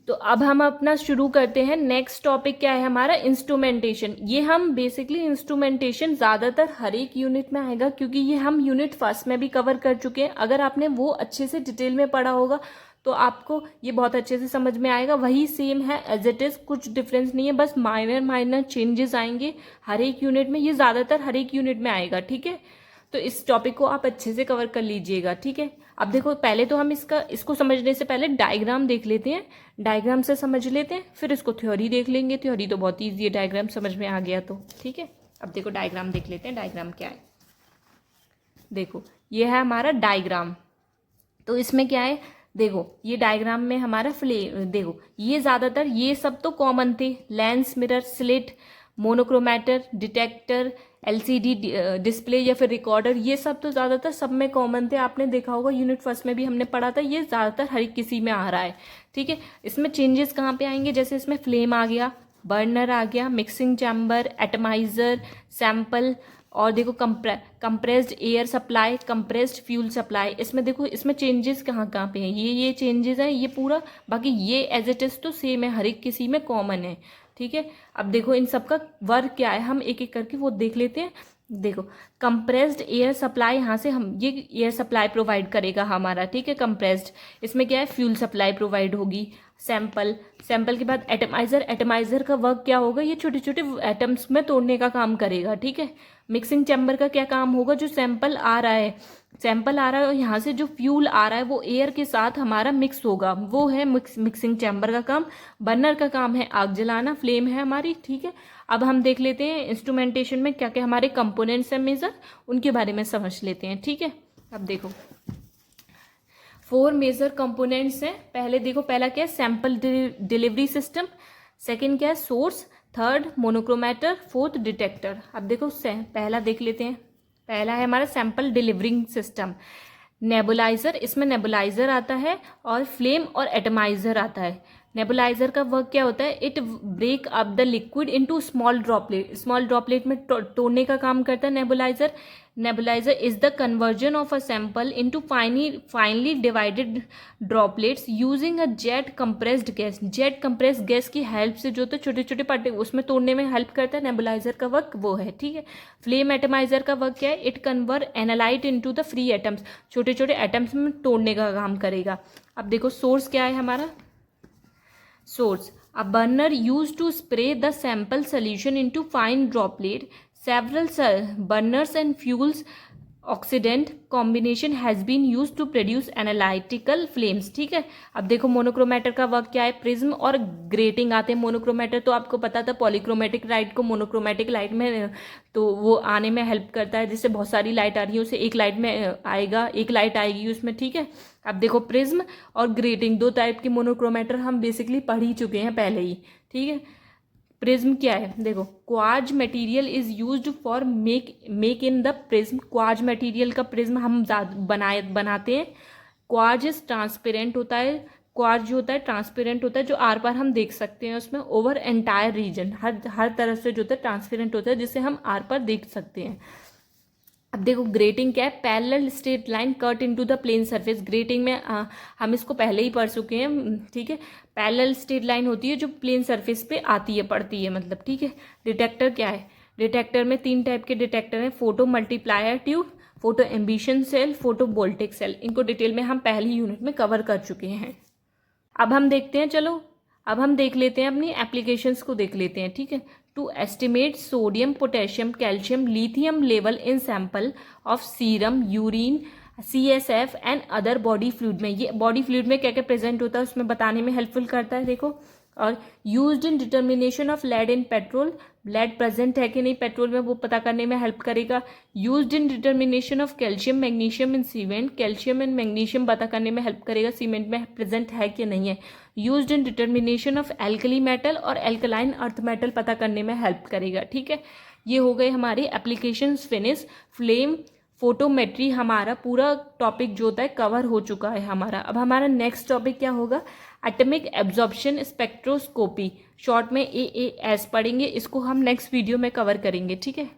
तो अब हम अपना शुरू करते हैं। नेक्स्ट टॉपिक क्या है हमारा, इंस्ट्रूमेंटेशन। ये हम बेसिकली इंस्ट्रूमेंटेशन ज़्यादातर हर एक यूनिट में आएगा, क्योंकि ये हम यूनिट फर्स्ट में भी कवर कर चुके हैं। अगर आपने वो अच्छे से डिटेल में पढ़ा होगा तो आपको ये बहुत अच्छे से समझ में आएगा। वही सेम है एज इट इज़, कुछ डिफरेंस नहीं है, बस माइनर चेंजेस आएंगे हर एक यूनिट में। ये ज़्यादातर हर एक यूनिट में आएगा, ठीक है। तो इस टॉपिक को आप अच्छे से कवर कर लीजिएगा, ठीक है। अब देखो, पहले तो हम इसको समझने से पहले डायग्राम देख लेते हैं, डायग्राम से समझ लेते हैं, फिर इसको थ्योरी देख लेंगे। थ्योरी तो बहुत ईजी है, डायग्राम समझ में आ गया तो ठीक है। अब देखो डायग्राम देख लेते हैं, डायग्राम क्या है। देखो ये है हमारा डायग्राम। तो इसमें क्या है, देखो ये डायग्राम में हमारा देखो ये ज़्यादातर ये सब तो कॉमन थे, lens, mirror, slit, monochromator, detector, LCD display या फिर रिकॉर्डर, ये सब तो ज़्यादातर सब में कॉमन थे। आपने देखा होगा यूनिट फर्स्ट में भी हमने पढ़ा था, ये ज़्यादातर हर किसी में आ रहा है, ठीक है। इसमें चेंजेस कहाँ पे आएंगे, जैसे इसमें फ्लेम आ गया, बर्नर आ गया, मिक्सिंग चैम्बर, एटमाइजर, सैंपल, और देखो compressed air supply, compressed fuel supply. इसमें देखो इसमें चेंजेस कहाँ कहाँ पे हैं, ये चेंजेस हैं ये पूरा। बाकी ये एज इट इज तो सेम है, हर एक किसी में कॉमन है, ठीक है। अब देखो इन सब का वर्क क्या है, हम एक एक करके वो देख लेते हैं। देखो कंप्रेस्ड एयर सप्लाई, यहाँ से हम ये एयर सप्लाई प्रोवाइड करेगा हमारा, ठीक है, कंप्रेस्ड। इसमें क्या है, फ्यूल सप्लाई प्रोवाइड होगी। सैंपल के बाद एटमाइजर का वर्क क्या होगा, ये छोटे छोटे एटम्स में तोड़ने का काम करेगा, ठीक है। मिक्सिंग चैम्बर का क्या काम होगा, जो सैंपल आ रहा है और यहाँ से जो फ्यूल आ रहा है वो एयर के साथ हमारा मिक्स होगा, वो है मिक्सिंग चैम्बर का काम। बर्नर का काम है आग जलाना, फ्लेम है हमारी, ठीक है। अब हम देख लेते हैं इंस्ट्रूमेंटेशन में क्या क्या हमारे कंपोनेंट्स हैं मेजर, उनके बारे में समझ लेते हैं, ठीक है। अब देखो 4 मेजर कंपोनेंट्स हैं। पहले देखो, पहला क्या है, सैंपल डिलीवरी सिस्टम। सेकंड क्या है, source. Third monochromator. Fourth detector. अब देखो पहला देख लेते हैं। पहला है हमारा सैंपल डिलीवरिंग सिस्टम। नेबुलाइजर, इसमें नेबुलाइजर आता है और फ्लेम और एटमाइजर आता है। नेबुलाइजर का वर्क क्या होता है, it break up the liquid into small droplet में तोड़ने का काम करता है nebuliser is the conversion of a sample into finely divided droplets using a jet compressed gas की हेल्प से जो तो छोटे छोटे पार्टिकल उसमें तोड़ने में हेल्प करता है। नेबुलाइजर का वर्क वो है, ठीक है। फ्लेम एटमाइजर का वर्क क्या है, it convert analyte into the free atoms, छोटे छोटे एटम्स में तोड़ने का काम करेगा। अब देखो सोर्स क्या है हमारा, source a burner used to spray the sample solution into fine droplet. Several burners and fuels oxidant combination has been used to produce analytical flames, ठीक है। अब देखो मोनोक्रोमेटर का वर्क क्या है, प्रिज्म और ग्रेटिंग आते हैं। मोनोक्रोमेटर तो आपको पता था, पॉलीक्रोमेटिक लाइट को मोनोक्रोमेटिक लाइट में तो वो आने में हेल्प करता है, जिससे बहुत सारी लाइट आ रही है उसे एक लाइट में आएगा, एक लाइट आएगी उसमें, ठीक है। अब देखो प्रिज्म और ग्रेटिंग, 2 टाइप की मोनोक्रोमेटर हम बेसिकली पढ़ ही चुके हैं पहले ही, ठीक है। प्रिज्म क्या है, देखो quartz material is used for make in the prism. Quartz material का प्रिज्म हम बनाते हैं। क्वार्ज इज ट्रांसपेरेंट होता है, क्वार्ज जो होता है ट्रांसपेरेंट होता है, जो आर पार हम देख सकते हैं उसमें ओवर एंटायर रीजन, हर तरफ से जो होता है ट्रांसपेरेंट होता है, जिससे हम आर पार देख सकते हैं। अब देखो ग्रेटिंग क्या है, parallel straight line cut into the plane surface. Grating में हम इसको पहले ही पढ़ चुके हैं, ठीक है। पैरेलल स्ट्रेट लाइन होती है जो प्लेन सरफेस पे आती है, पड़ती है मतलब, ठीक है। डिटेक्टर क्या है, डिटेक्टर में 3 टाइप के डिटेक्टर हैं, photomultiplier tube, photo emission cell, photovoltaic cell. इनको डिटेल में हम पहली यूनिट में कवर कर चुके हैं। अब हम देखते हैं, चलो अब हम देख लेते हैं, अपनी एप्लीकेशंस को देख लेते हैं, ठीक है। To estimate sodium, potassium, calcium, lithium level in sample of serum, urine, CSF and other body fluid में, ये बॉडी फ्लूइड में क्या क्या प्रेजेंट होता है उसमें बताने में हेल्पफुल करता है, देखो। और used in determination of lead in petrol, lead present है कि नहीं पेट्रोल में वो पता करने में हेल्प करेगा। Used in determination of calcium magnesium in cement, calcium and magnesium पता करने में हेल्प करेगा सीमेंट में प्रेजेंट है कि नहीं है। Used in determination of alkali metal और एल्कलाइन अर्थ मेटल पता करने में हेल्प करेगा, ठीक है। ये हो गए हमारी एप्लीकेशंस फिनिश। फ्लेम फोटोमेट्री हमारा पूरा टॉपिक जो होता है कवर हो चुका है हमारा। अब हमारा नेक्स्ट टॉपिक क्या होगा, एटॉमिक एब्जॉर्प्शन स्पेक्ट्रोस्कोपी, शॉर्ट में AAS पढ़ेंगे, इसको हम नेक्स्ट वीडियो में कवर करेंगे, ठीक है।